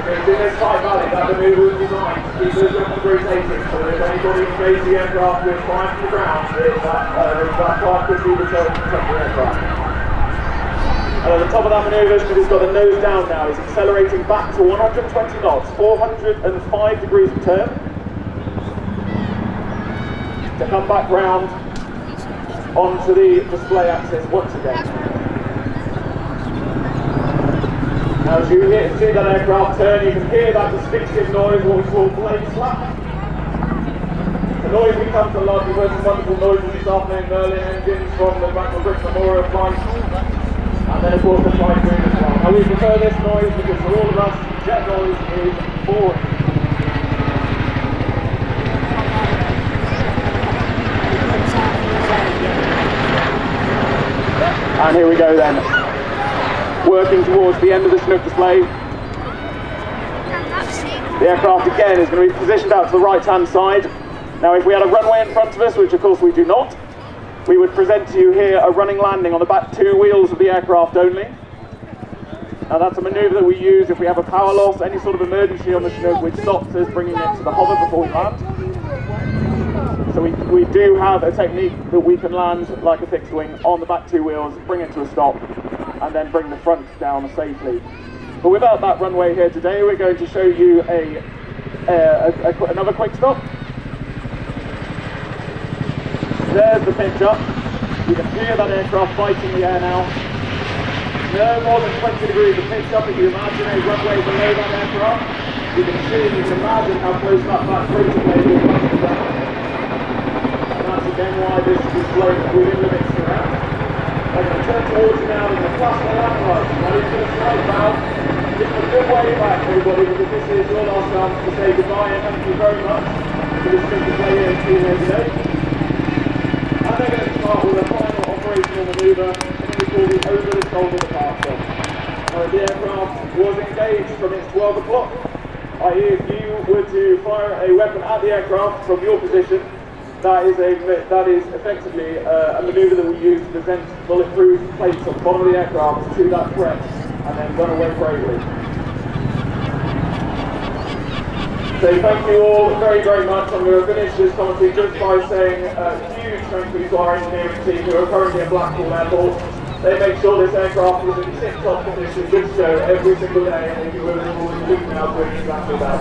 It's in this tight valley that the manoeuvre was designed to keep those weapons rotating, so that if anybody invades the aircraft with fire from the ground, that fire could be returned to protect the aircraft. And at the top of that manoeuvre, it's got the nose down now. It's accelerating back to 120 knots, 405 degrees of turn, to come back round onto the display axis once again. Now as you see that aircraft turn, you can hear that distinctive noise, what we call blade slap. The noise becomes a lot. We've heard some wonderful noises this afternoon, Merlin engines from the Blackpool Memorial flight. And then of course the Typhoon as well. Now we prefer this noise because for all of us, jet noise is boring. And here we go then, working towards the end of the Chinook display. The aircraft again is going to be positioned out to the right hand side. Now if we had a runway in front of us, which of course we do not, we would present to you here a running landing on the back two wheels of the aircraft only. Now that's a manoeuvre that we use if we have a power loss, any sort of emergency on the Chinook, which stops us bringing it to the hover before we land. So we do have a technique that we can land like a fixed wing on the back two wheels, bring it to a stop, and then bring the front down safely. But without that runway here today, we're going to show you another quick stop. There's the pitch up. You can hear that aircraft fighting the air now. No more than 20 degrees of pitch up. If you imagine a runway below that aircraft, you can imagine how close that floating blade is to the ground. And that's again why this is flown within limits throughout. I'm going to turn towards you now and plus the land lights. Ready for the strike valve. Give a good way back, everybody, because this is your last chance to say goodbye and thank you very much for this trip to play here today. And they're going to start with a final operational manoeuvre, something we call the over-the-shoulder departure. The aircraft was engaged from its 12 o'clock, i.e. if you were to fire a weapon at the aircraft from your position, that is effectively a manoeuvre that we use to present bulletproof plates on the bottom of the aircraft to that threat and then run away bravely. So thank you all very, very much. I'm going to finish this commentary just by saying a huge thank you to our engineering team who are currently at Blackpool Airport. They make sure this aircraft was in tip-top condition, good show every single day, and if you were looking out to exactly that.